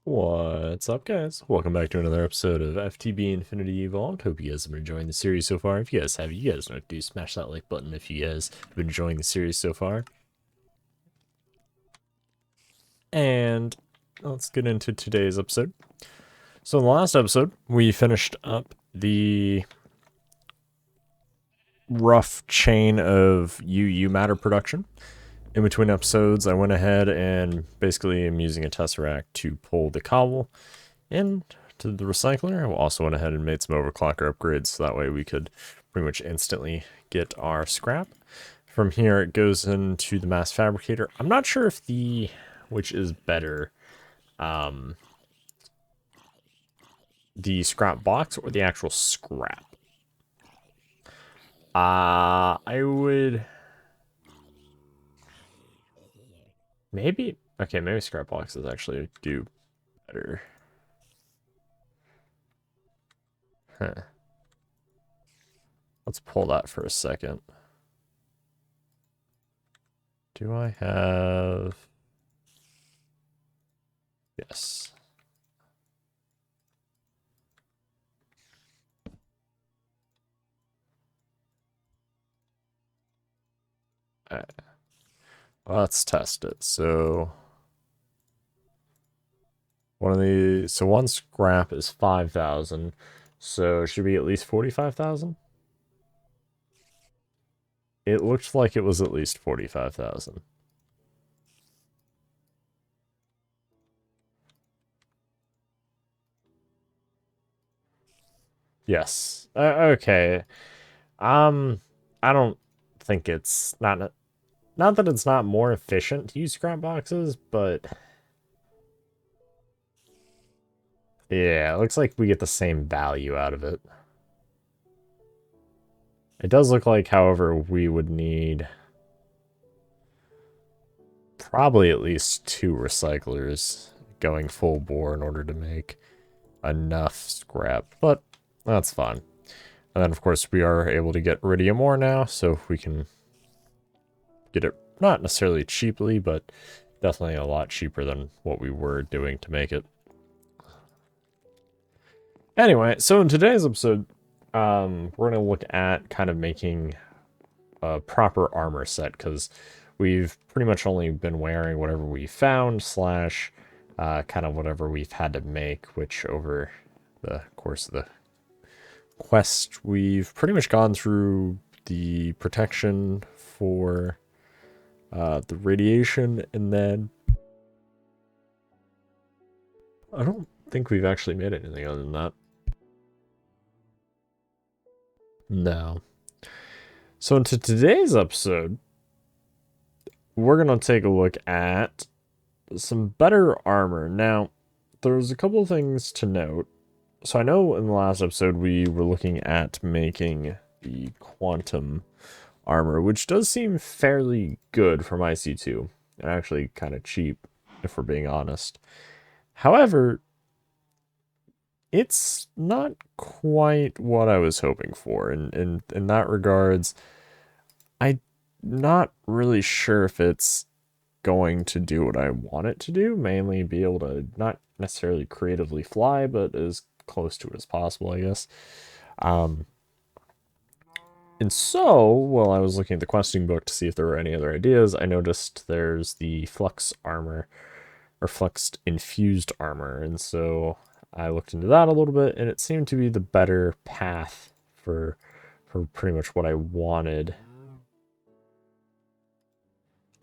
What's up, guys? Welcome back to another episode of FTB Infinity Evolved. Hope you guys have been enjoying the series so far. If you guys have, you guys know what to do. Smash that like button if you guys have been enjoying the series so far. And let's get into today's episode. So in the last episode, we finished up the rough chain of UU matter production. In between episodes, I went ahead and basically am using a Tesseract to pull the cobble into the recycler. I also went ahead and made some overclocker upgrades so that way we could pretty much instantly get our scrap. From here, it goes into the mass fabricator. I'm not sure if which is better, the scrap box or the actual scrap. I would... Maybe scrap boxes actually do better. Huh. Let's pull that for a second. Do I have... Yes. Alright. Let's test it. So one scrap is 5,000. So it should be at least 45,000. It looked like it was at least 45,000. Yes. Okay. I don't think it's not that it's not more efficient to use scrap boxes, but yeah, it looks like we get the same value out of it. It does look like, however, we would need probably at least 2 recyclers going full bore in order to make enough scrap, but that's fine. And then, of course, we are able to get iridium ore now, so we can get it not necessarily cheaply, but definitely a lot cheaper than what we were doing to make it. Anyway, so in today's episode, we're going to look at kind of making a proper armor set, because we've pretty much only been wearing whatever we found, slash kind of whatever we've had to make, which over the course of the quest, we've pretty much gone through the protection for the radiation, and then I don't think we've actually made anything other than that. No. So into today's episode, we're going to take a look at some better armor. Now, there's a couple of things to note. So I know in the last episode we were looking at making the quantum armor, which does seem fairly good from IC2, and actually kind of cheap, if we're being honest. However, it's not quite what I was hoping for, and in that regards, I'm not really sure if it's going to do what I want it to do, mainly be able to not necessarily creatively fly, but as close to it as possible, I guess. And so, while I was looking at the questing book to see if there were any other ideas, I noticed there's the Flux armor, or Fluxed infused armor, and so I looked into that a little bit, and it seemed to be the better path for pretty much what I wanted.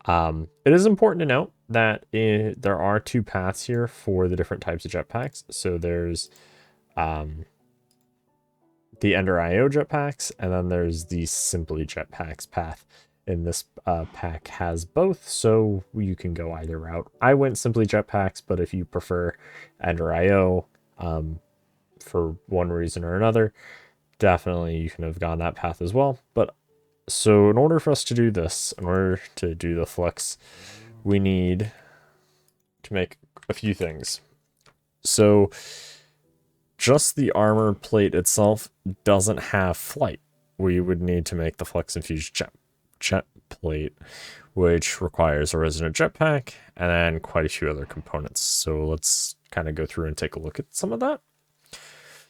It is important to note that there are 2 paths here for the different types of jetpacks. So there's the Ender IO jetpacks, and then there's the Simply jetpacks path. And this pack has both, so you can go either route. I went Simply jetpacks, but if you prefer Ender IO for one reason or another, definitely you can have gone that path as well. But so in order for us to do this, in order to do the Flux, we need to make a few things. So just the armor plate itself doesn't have flight. We would need to make the Flux infused jet plate, which requires a resonant jetpack and then quite a few other components. So let's kind of go through and take a look at some of that.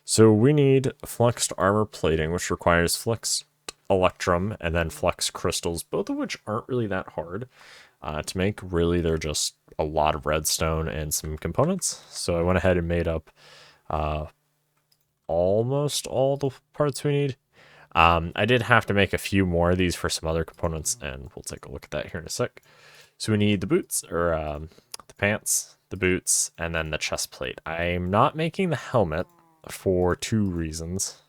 So we need flexed armor plating, which requires flexed electrum and then flex crystals, both of which aren't really that hard to make. Really, they're just a lot of redstone and some components. So I went ahead and made up almost all the parts we need. I did have to make a few more of these for some other components, and we'll take a look at that here in a sec. So we need the boots, or the pants, the boots, and then the chest plate. I'm not making the helmet for 2 reasons.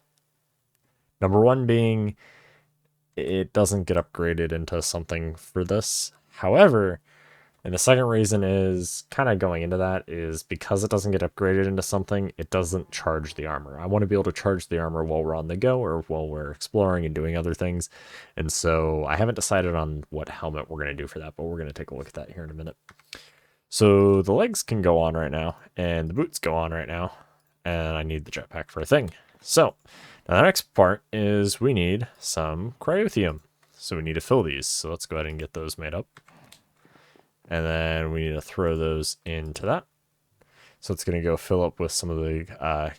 Number one being it doesn't get upgraded into something for this. However, and the second reason is kind of going into that is because it doesn't get upgraded into something, it doesn't charge the armor. I want to be able to charge the armor while we're on the go or while we're exploring and doing other things. And so I haven't decided on what helmet we're going to do for that, but we're going to take a look at that here in a minute. So the legs can go on right now and the boots go on right now. And I need the jetpack for a thing. So now the next part is we need some cryothium. So we need to fill these. So let's go ahead and get those made up. And then we need to throw those into that. So it's going to go fill up with some of the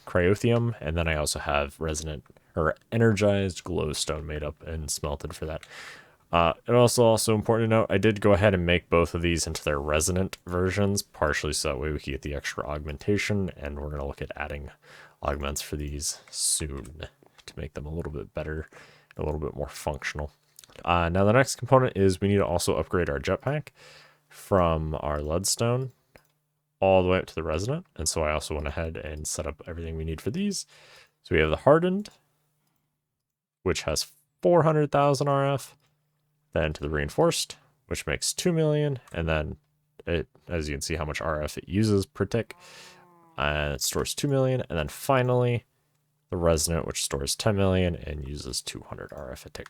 cryothium. And then I also have resonant or energized glowstone made up and smelted for that. And also important to note, I did go ahead and make both of these into their resonant versions, partially so that way we can get the extra augmentation. And we're going to look at adding augments for these soon to make them a little bit better, a little bit more functional. Now the next component is we need to also upgrade our jetpack from our leadstone all the way up to the resonant. And so I also went ahead and set up everything we need for these. So we have the hardened, which has 400,000 RF, then to the reinforced, which makes 2 million. And then it, as you can see how much RF it uses per tick, it stores 2 million. And then finally the resonant, which stores 10 million and uses 200 RF a tick.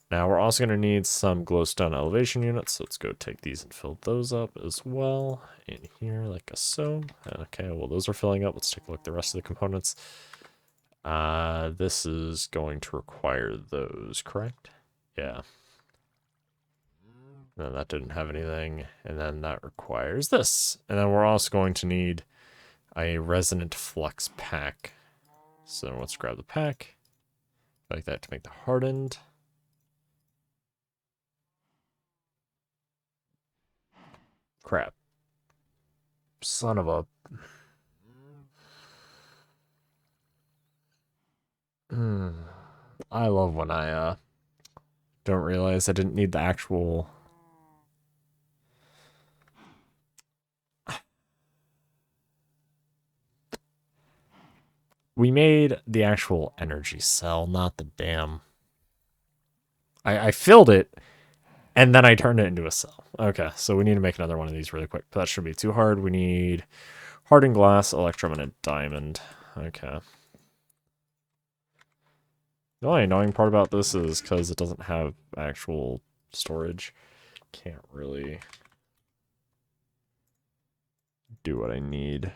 Now we're also going to need some glowstone elevation units, so let's go take these and fill those up as well in here like so. Okay, well those are filling up. Let's take a look at the rest of the components. This is going to require those, correct? Yeah. No, that didn't have anything, and then that requires this. And then we're also going to need a resonant flux pack. So let's grab the pack like that to make the hardened. Crap. Son of a... I love when I don't realize I didn't need the actual... We made the actual energy cell, not the damn... I filled it, and then I turned it into a cell. Okay, so we need to make another one of these really quick. But that shouldn't be too hard. We need hardened glass, electrum, and a diamond. Okay. The only annoying part about this is because it doesn't have actual storage. Can't really do what I need.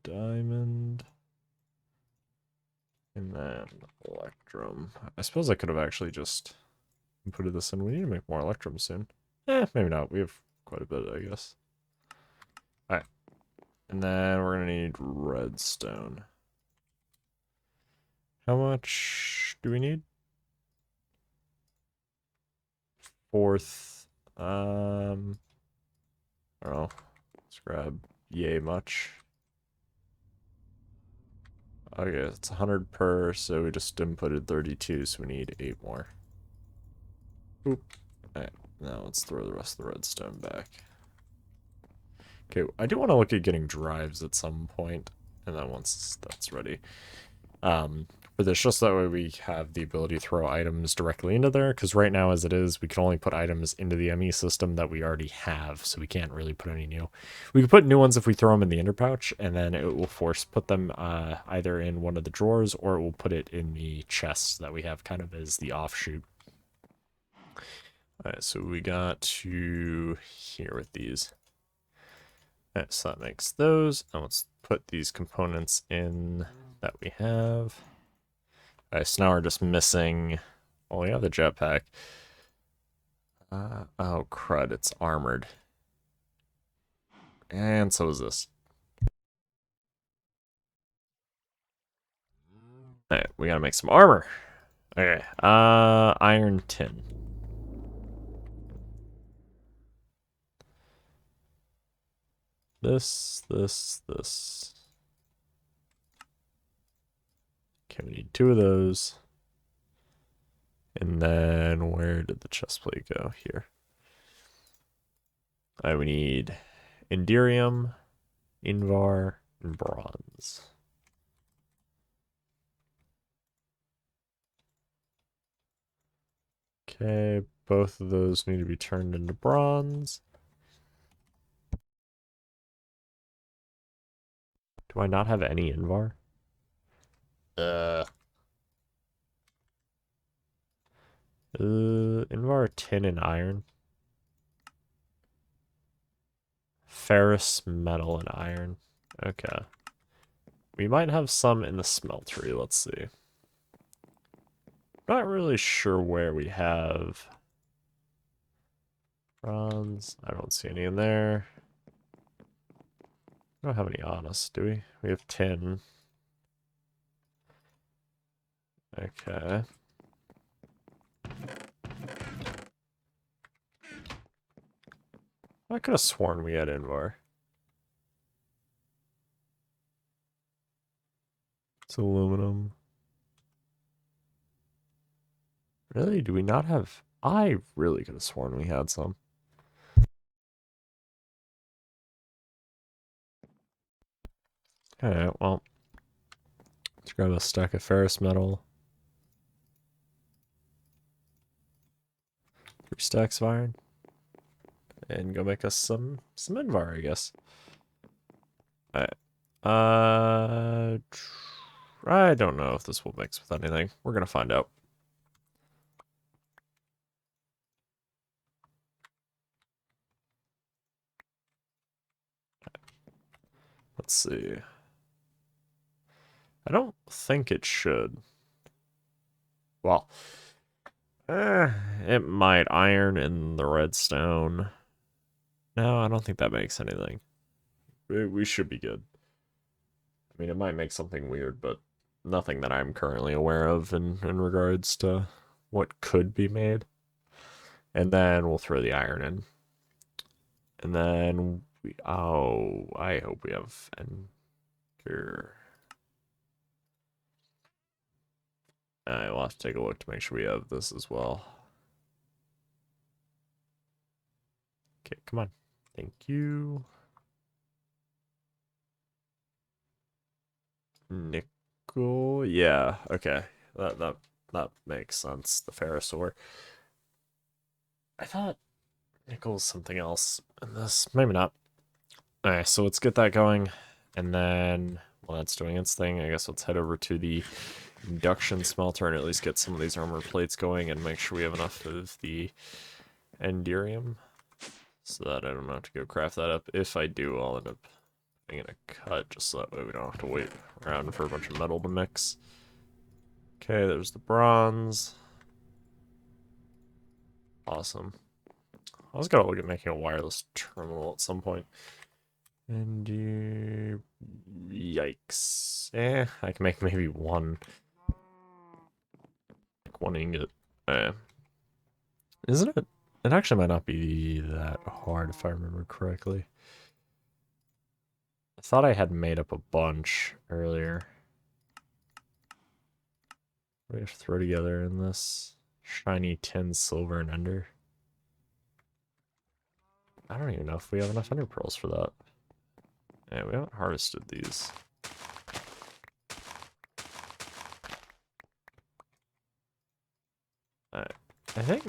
Diamond. And then electrum. I suppose I could have actually just inputted this in. We need to make more electrum soon. Maybe not. We have quite a bit, I guess. Alright. And then we're going to need redstone. How much do we need? 4th. I don't know. Let's grab yay much. Okay, it's 100 per, so we just inputted 32, so we need 8 more. Oop. Alright, now let's throw the rest of the redstone back. Okay, I do want to look at getting drives at some point, and then once that's ready. But it's just that way we have the ability to throw items directly into there, because right now as it is, we can only put items into the ME system that we already have, so we can't really put any new. We can put new ones if we throw them in the ender pouch, and then it will put them either in one of the drawers, or it will put it in the chests that we have kind of as the offshoot. Alright, so we got to here with these. Alright, so that makes those, and let's put these components in that we have. Alright, so now we're just missing... Oh, yeah, the jetpack. Oh, crud, it's armored. And so is this. Alright, we gotta make some armor. Okay, iron tin. This. Okay, we need 2 of those. And then where did the chest plate go? Here. Alright, we need Indirium, Invar, and bronze. Okay, both of those need to be turned into bronze. Do I not have any Invar? Invar, tin, and iron. Ferrous, metal, and iron. Okay. We might have some in the smeltery, let's see. Not really sure where we have bronze. I don't see any in there. We don't have any on us, do we? We have tin. Okay. I could have sworn we had Invar. It's aluminum. Really? Do we not have... I really could have sworn we had some. Alright, well. Let's grab a stack of ferrous metal. 3 stacks of iron. And go make us some Invar, I guess. Alright. I don't know if this will mix with anything. We're gonna find out. Let's see. I don't think it should. Well, it might. Iron and the redstone. No, I don't think that makes anything. We should be good. I mean, it might make something weird, but nothing that I'm currently aware of in regards to what could be made. And then we'll throw the iron in. And then oh, I hope we have ender. I will have to take a look to make sure we have this as well. Okay, come on. Thank you. Nickel. Yeah, okay. That makes sense. The ferrous ore. I thought nickel was something else in this. Maybe not. Alright, so let's get that going. And then while that's doing its thing, I guess let's head over to the induction smelter and at least get some of these armor plates going and make sure we have enough of the enderium so that I don't have to go craft that up. If I do, I'll end up putting in a cut just so that way we don't have to wait around for a bunch of metal to mix. Okay, there's the bronze. Awesome. I was gonna look at making a wireless terminal at some point. And yikes. I can make maybe one. Like one ingot. Isn't it? It actually might not be that hard if I remember correctly. I thought I had made up a bunch earlier. We have to throw together in this shiny tin, silver, and ender. I don't even know if we have enough ender pearls for that. Yeah, we haven't harvested these. Alright, I think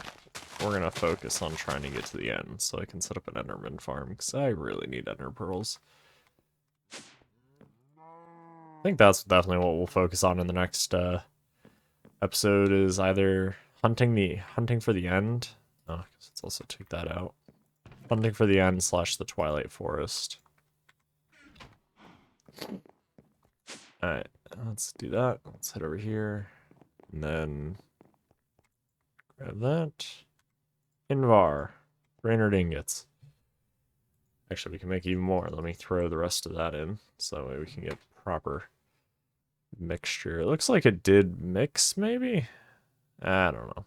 we're gonna focus on trying to get to the end so I can set up an enderman farm because I really need ender pearls. I think that's definitely what we'll focus on in the next episode is either hunting for the end. Oh, let's also take that out. Hunting for the end / the Twilight Forest. Alright, let's do that. Let's head over here. And then grab that. Invar. 300 ingots. Actually, we can make even more. Let me throw the rest of that in, so that way we can get proper mixture. It looks like it did mix, maybe? I don't know.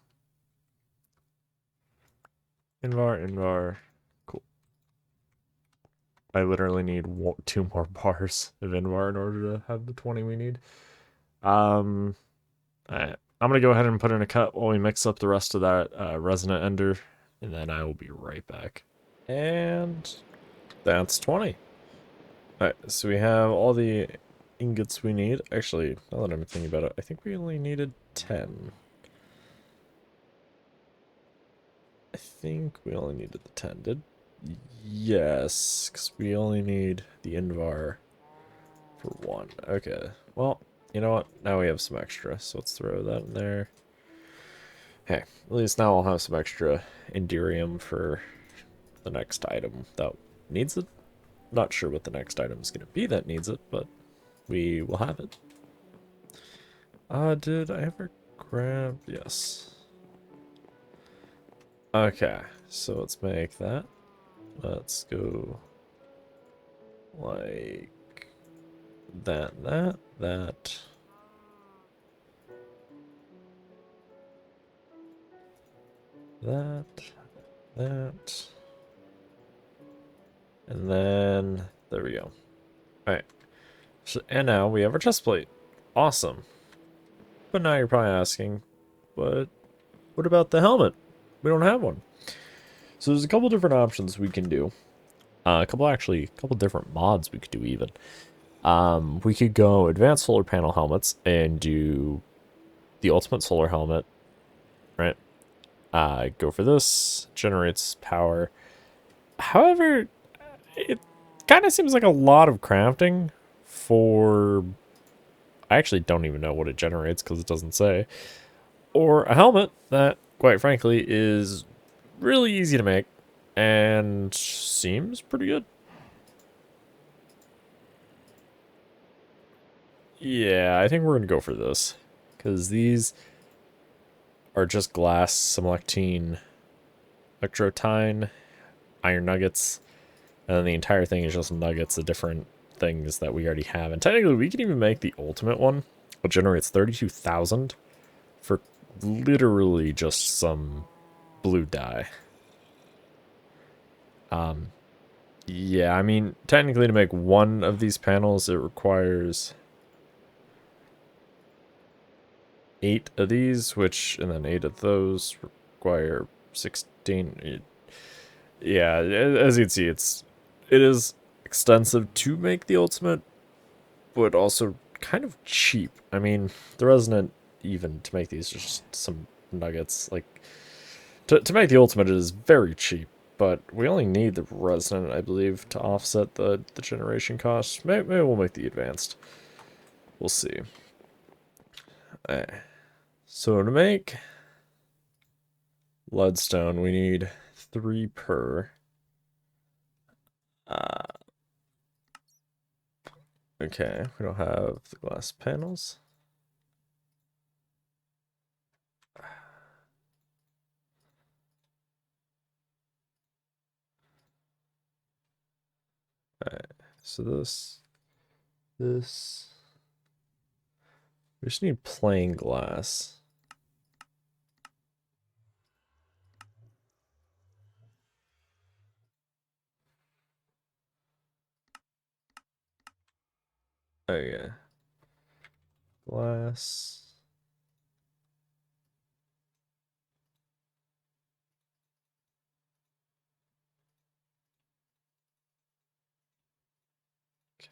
Invar. Cool. I literally need 2 more bars of Invar in order to have the 20 we need. Alright. I'm going to go ahead and put in a cut while we mix up the rest of that resonant ender, and then I will be right back. And that's 20. Alright, so we have all the ingots we need. Actually, now that I'm thinking about it, I think we only needed 10. I think we only needed the 10, did? Yes, because we only need the Invar for 1. Okay, well, you know what? Now we have some extra, so let's throw that in there. Hey, at least now I'll have some extra Enderium for the next item that needs it. Not sure what the next item is going to be that needs it, but we will have it. Did I ever grab... Yes. Okay, so let's make that. Let's go like that. That. And then there we go. Alright. So, and now we have our chest plate. Awesome. But now you're probably asking, but what about the helmet? We don't have one. So there's a couple different options we can do. A couple different mods we could do even. We could go advanced solar panel helmets and do the ultimate solar helmet, right? Go for this, generates power. However, it kind of seems like a lot of crafting for... I actually don't even know what it generates because it doesn't say. Or a helmet that, quite frankly, is really easy to make and seems pretty good. Yeah, I think we're going to go for this. Because these are just glass, selectine, electrotine, iron nuggets, and then the entire thing is just nuggets of different things that we already have. And technically, we can even make the ultimate one, which generates 32,000 for literally just some blue dye. Yeah, I mean, technically to make one of these panels, it requires 8 of these, and then 8 of those require 16. Yeah, as you can see, it is extensive to make the ultimate, but also kind of cheap. I mean, the resonant, even to make these, are just some nuggets. Like, to make the ultimate is very cheap, but we only need the resonant, I believe, to offset the generation cost. Maybe we'll make the advanced. We'll see. So to make leadstone, we need 3 per. Okay, we don't have the glass panels. Alright, so this. We just need plain glass. Oh yeah. Glass.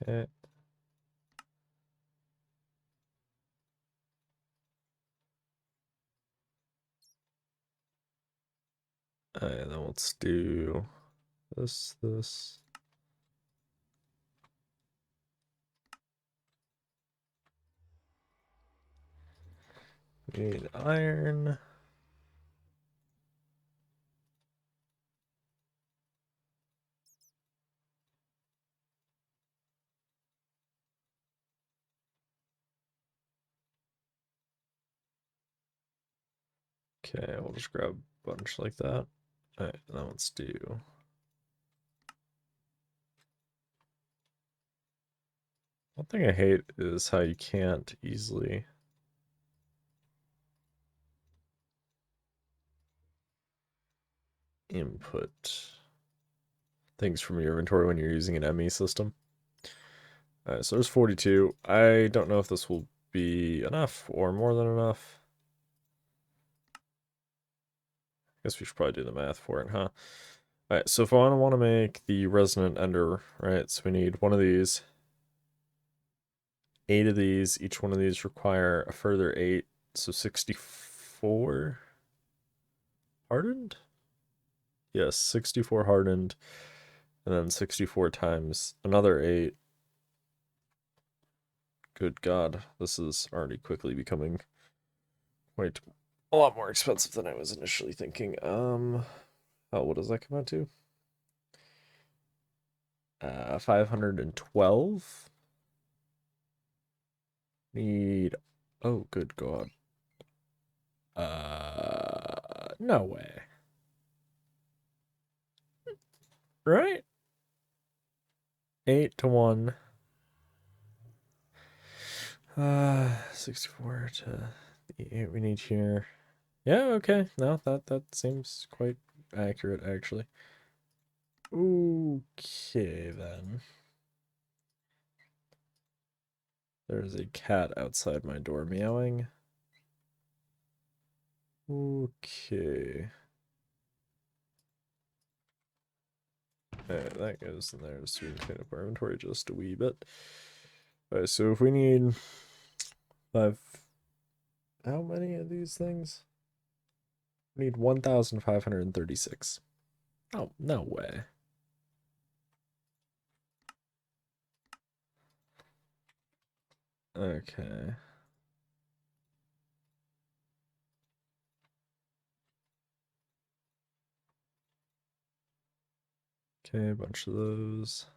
Okay. Alright, then let's do this. We need iron. Okay, we'll just grab a bunch like that. Alright, now let's do One thing I hate is how you can't easily input things from your inventory when you're using an ME system. Alright, so there's 42. I don't know if this will be enough or more than enough. Guess we should probably do the math for it, huh? Alright, so if I want to make the resonant ender, right, so we need one of these, 8 of these, each one of these require a further 8, so 64 hardened? Yes, 64 hardened, and then 64 times another 8. Good God, this is already quickly becoming quite a lot more expensive than I was initially thinking. Oh, what does that come out to? 512. Need, oh, good God. No way. Right? 8 to 1. 64 to the 8 we need here. Yeah, okay. No, that seems quite accurate, actually. Okay, then. There's a cat outside my door meowing. Okay. That goes in there so we can clean up our inventory just a wee bit. Alright, so if we need 5... How many of these things? We need 1,536. Oh, no way. Okay. Okay, a bunch of those.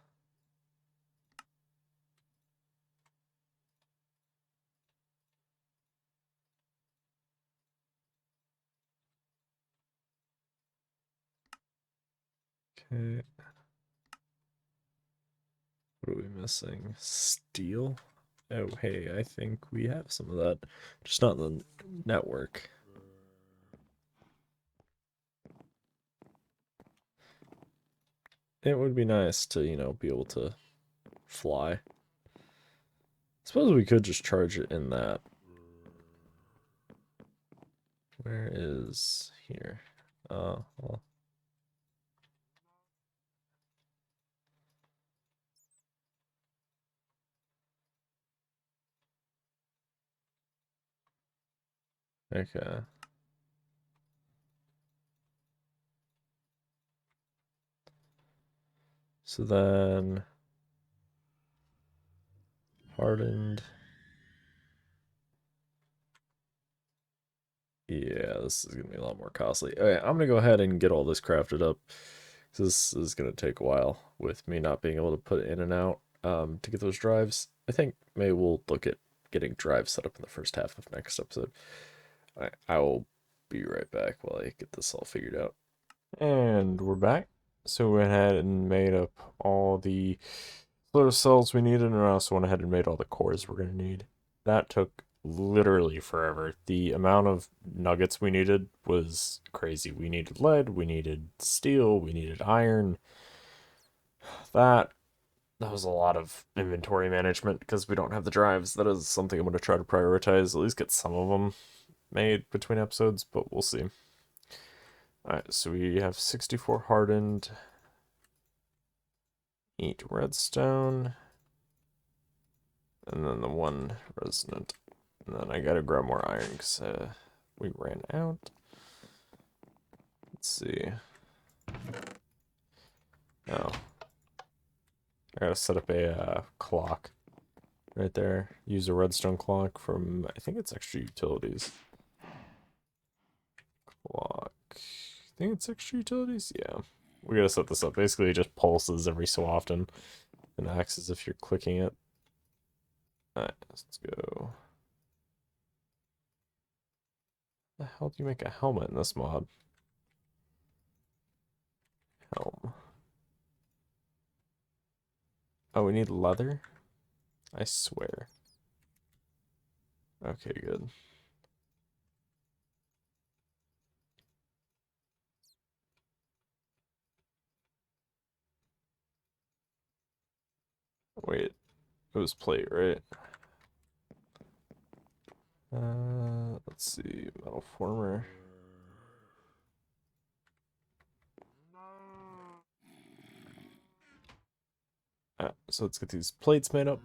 Okay. What are we missing? Steel? Oh, hey, I think we have some of that. Just not in the network. It would be nice to, be able to fly. Suppose we could just charge it in that. Where is here? Well. Okay. So then hardened. Yeah, this is gonna be a lot more costly. Okay, I'm gonna go ahead and get all this crafted up. This is gonna take a while with me not being able to put it in and out to get those drives. I think maybe we'll look at getting drives set up in the first half of next episode. I will be right back while I get this all figured out. And we're back. So we went ahead and made up all the solar cells we needed, and I also went ahead and made all the cores we're going to need. That took literally forever. The amount of nuggets we needed was crazy. We needed lead, we needed steel, we needed iron. That was a lot of inventory management because we don't have the drives. That is something I'm going to try to prioritize, at least get some of them made between episodes, but we'll see. Alright, so we have 64 hardened, 8 redstone, and then the 1 resonant. And then I gotta grab more iron because we ran out. Let's see. Oh. I gotta set up a clock right there. Use a redstone clock from, I think it's extra utilities. Clock. I think it's extra utilities? Yeah. We gotta set this up. Basically, it just pulses every so often and acts as if you're clicking it. Alright, let's go. How the hell do you make a helmet in this mod? Helm. Oh, we need leather? I swear. Okay, good. Wait, it was plate, right? Let's see, metal former. So let's get these plates made up.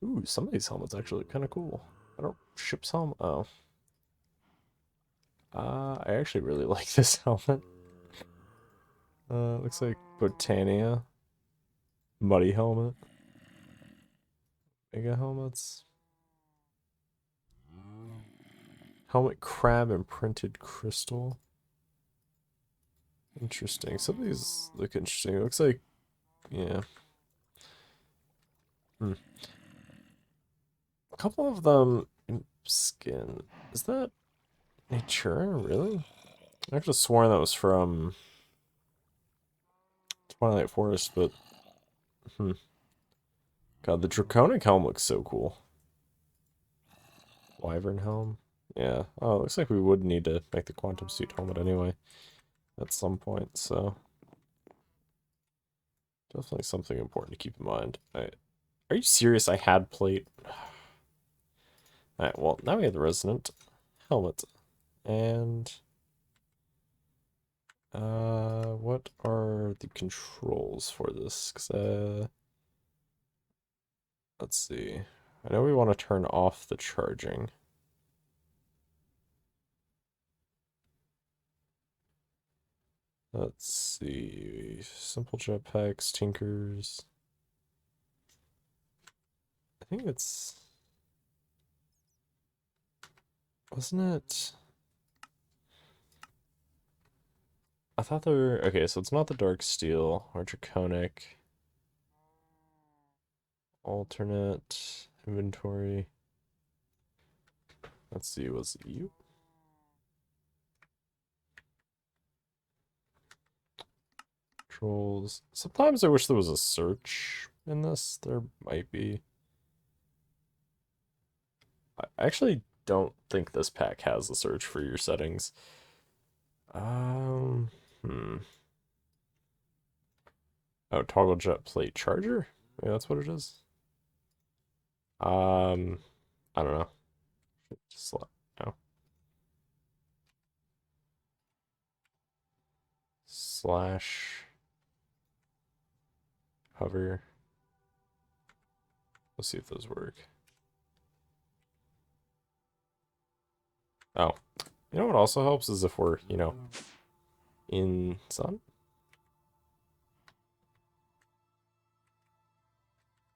Ooh, some of these helmets actually look kind of cool. I don't ship's helmet. Oh, I actually really like this helmet. Looks like Botania. Muddy helmet. Mega helmets. Helmet crab imprinted crystal. Interesting. Some of these look interesting. It looks like, yeah. Hmm. A couple of them skin. Is that nature? Really? I could have sworn that was from Twilight Forest, but hmm. God, the draconic helm looks so cool. Wyvern helm. Yeah. Oh, it looks like we would need to make the quantum suit helmet anyway at some point, so definitely something important to keep in mind. Are you serious? I had plate. Alright, well, now we have the resonant helmet. And what are the controls for this? 'Cause, let's see. I know we want to turn off the charging. Let's see. Simple jetpacks, tinkers. I think it's... Wasn't it? I thought they were... Okay, so it's not the dark steel or draconic. Alternate inventory. Let's see, was it you? Controls. Sometimes I wish there was a search in this. There might be. I actually don't think this pack has a search for your settings. Um, hmm. Oh, toggle jet plate charger? Yeah, that's what it is. I don't know. No. Slash hover. Let's see if those work. Oh, you know what also helps is if we're, in sun.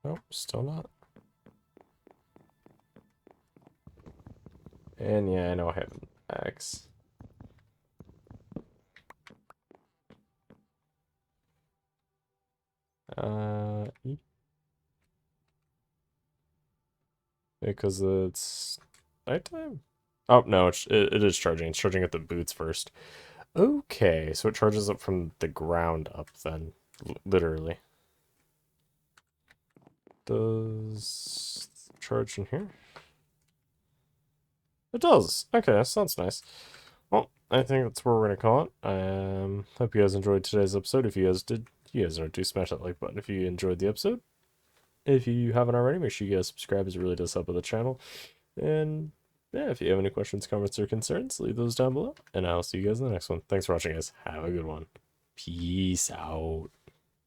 Nope, still not. And yeah, I know I have an axe. E? Because it's nighttime? Oh, no, it is charging. It's charging at the boots first. Okay, so it charges up from the ground up then, literally. Does charge in here? It does. Okay, that sounds nice. Well, I think that's where we're gonna call it. Hope you guys enjoyed today's episode. If you guys did, you guys know to smash that like button if you enjoyed the episode. If you haven't already, make sure you guys subscribe, as it really does help with the channel. And yeah, if you have any questions, comments, or concerns, leave those down below. And I'll see you guys in the next one. Thanks for watching, guys. Have a good one. Peace out.